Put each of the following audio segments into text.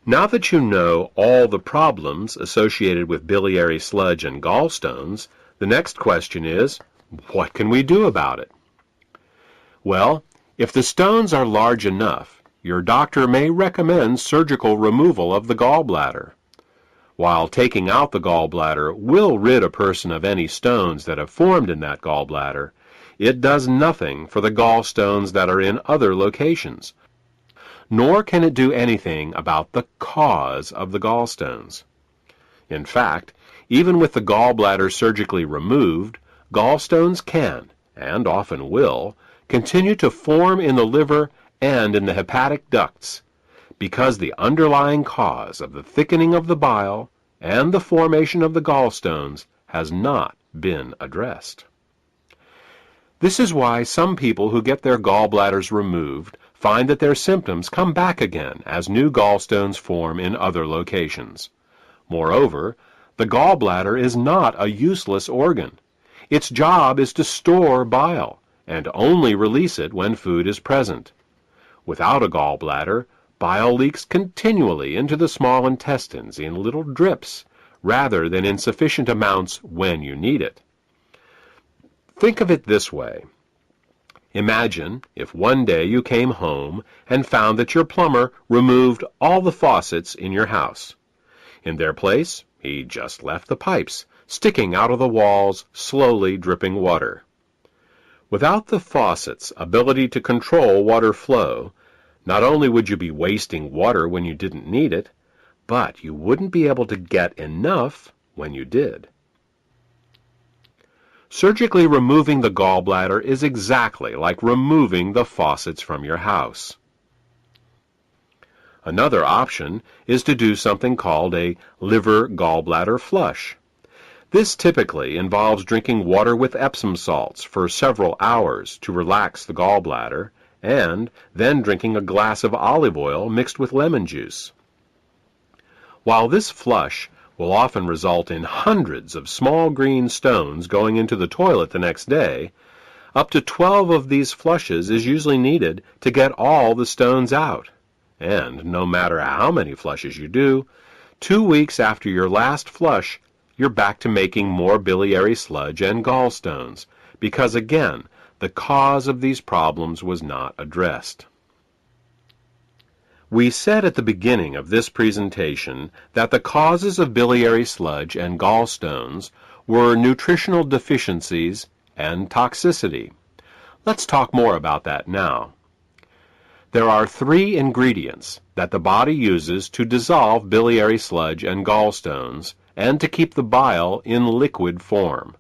Now that you know all the problems associated with biliary sludge and gallstones, the next question is, what can we do about it? Well, if the stones are large enough, your doctor may recommend surgical removal of the gallbladder. While taking out the gallbladder will rid a person of any stones that have formed in that gallbladder, it does nothing for the gallstones that are in other locations, nor can it do anything about the cause of the gallstones. In fact, even with the gallbladder surgically removed, gallstones can, and often will, continue to form in the liver and in the hepatic ducts, because the underlying cause of the thickening of the bile and the formation of the gallstones has not been addressed. This is why some people who get their gallbladders removed find that their symptoms come back again as new gallstones form in other locations. Moreover, the gallbladder is not a useless organ. Its job is to store bile and only release it when food is present. Without a gallbladder, bile leaks continually into the small intestines in little drips, rather than in sufficient amounts when you need it. Think of it this way. Imagine if one day you came home and found that your plumber removed all the faucets in your house. In their place, he just left the pipes, sticking out of the walls, slowly dripping water. Without the faucet's ability to control water flow, not only would you be wasting water when you didn't need it, but you wouldn't be able to get enough when you did. Surgically removing the gallbladder is exactly like removing the faucets from your house. Another option is to do something called a liver-gallbladder flush. This typically involves drinking water with Epsom salts for several hours to relax the gallbladder, and then drinking a glass of olive oil mixed with lemon juice. While this flush will often result in hundreds of small green stones going into the toilet the next day, up to 12 of these flushes is usually needed to get all the stones out. And no matter how many flushes you do, 2 weeks after your last flush, you're back to making more biliary sludge and gallstones, because again, the cause of these problems was not addressed. We said at the beginning of this presentation that the causes of biliary sludge and gallstones were nutritional deficiencies and toxicity. Let's talk more about that now. There are 3 ingredients that the body uses to dissolve biliary sludge and gallstones and to keep the bile in liquid form.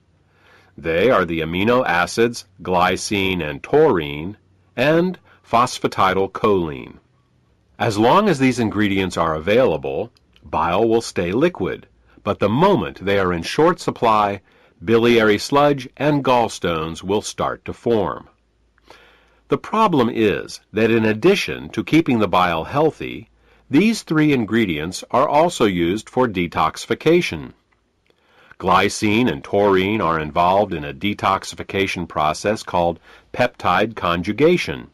They are the amino acids glycine and taurine and phosphatidylcholine. As long as these ingredients are available, bile will stay liquid, but the moment they are in short supply, biliary sludge and gallstones will start to form. The problem is that in addition to keeping the bile healthy, these 3 ingredients are also used for detoxification. Glycine and taurine are involved in a detoxification process called peptide conjugation,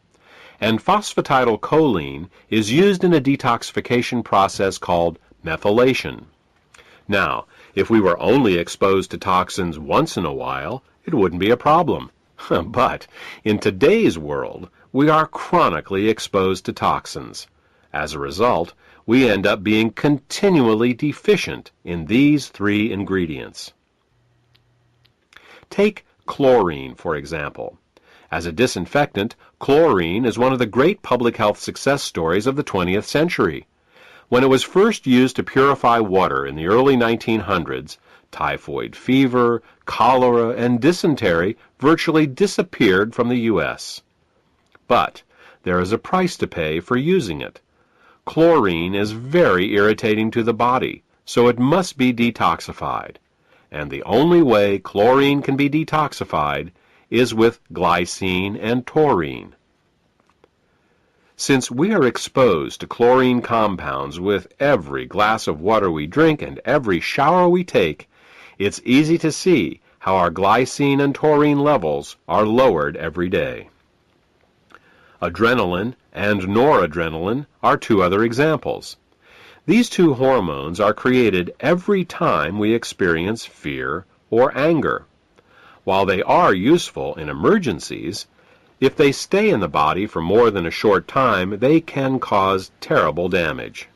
and phosphatidylcholine is used in a detoxification process called methylation. Now, if we were only exposed to toxins once in a while, it wouldn't be a problem. But in today's world, we are chronically exposed to toxins. As a result, we end up being continually deficient in these 3 ingredients. Take chlorine, for example. As a disinfectant, chlorine is one of the great public health success stories of the 20th century. When it was first used to purify water in the early 1900s, typhoid fever, cholera, and dysentery virtually disappeared from the U.S. But there is a price to pay for using it. Chlorine is very irritating to the body, so it must be detoxified. And the only way chlorine can be detoxified is with glycine and taurine. Since we are exposed to chlorine compounds with every glass of water we drink and every shower we take, it's easy to see how our glycine and taurine levels are lowered every day. Adrenaline and noradrenaline are 2 other examples. These two hormones are created every time we experience fear or anger. While they are useful in emergencies, if they stay in the body for more than a short time, they can cause terrible damage.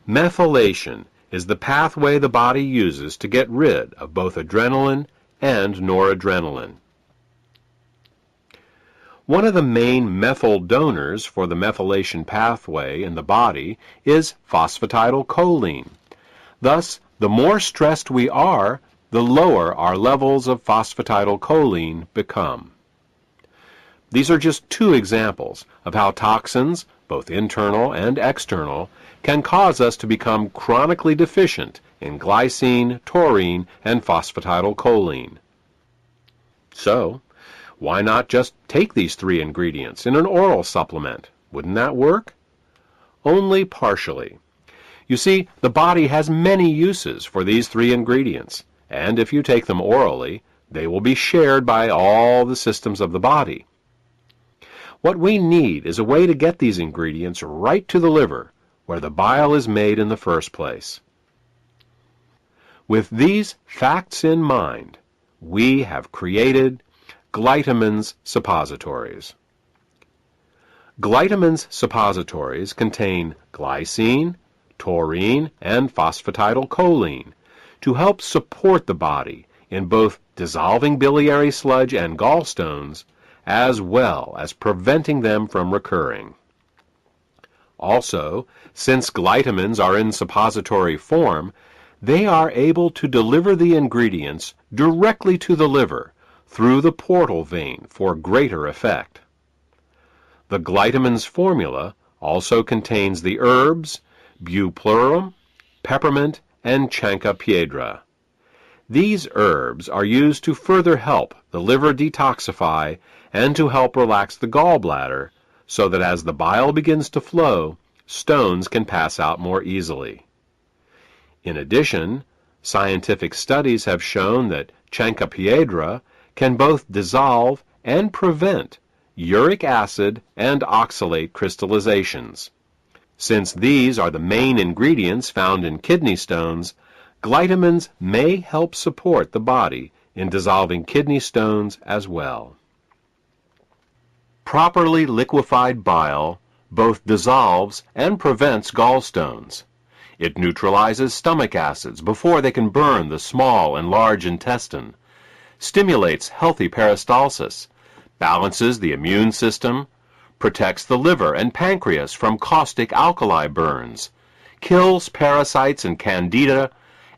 Methylation is the pathway the body uses to get rid of both adrenaline and noradrenaline. One of the main methyl donors for the methylation pathway in the body is phosphatidylcholine. Thus, the more stressed we are, the lower our levels of phosphatidylcholine become. These are just two examples of how toxins, both internal and external, can cause us to become chronically deficient in glycine, taurine, and phosphatidylcholine. So, why not just take these three ingredients in an oral supplement? Wouldn't that work? Only partially. You see, the body has many uses for these three ingredients, and if you take them orally, they will be shared by all the systems of the body. What we need is a way to get these ingredients right to the liver, where the bile is made in the first place. With these facts in mind, we have created Glytamins suppositories. Glytamins suppositories contain glycine, taurine, and phosphatidylcholine to help support the body in both dissolving biliary sludge and gallstones, as well as preventing them from recurring. Also, since glytamins are in suppository form, they are able to deliver the ingredients directly to the liver through the portal vein for greater effect. The Glytamins formula also contains the herbs Bupleurum, peppermint, and Chancropiedra. These herbs are used to further help the liver detoxify and to help relax the gallbladder so that as the bile begins to flow, stones can pass out more easily. In addition, scientific studies have shown that Chancropiedra can both dissolve and prevent uric acid and oxalate crystallizations. Since these are the main ingredients found in kidney stones, glytamins may help support the body in dissolving kidney stones as well. Properly liquefied bile both dissolves and prevents gallstones. It neutralizes stomach acids before they can burn the small and large intestine, stimulates healthy peristalsis, balances the immune system, protects the liver and pancreas from caustic alkali burns, kills parasites and candida,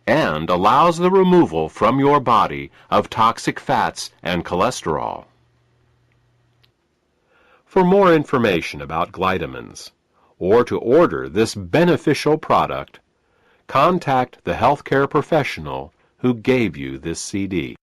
and allows the removal from your body of toxic fats and cholesterol. For more information about Glytamins, or to order this beneficial product, contact the healthcare professional who gave you this CD.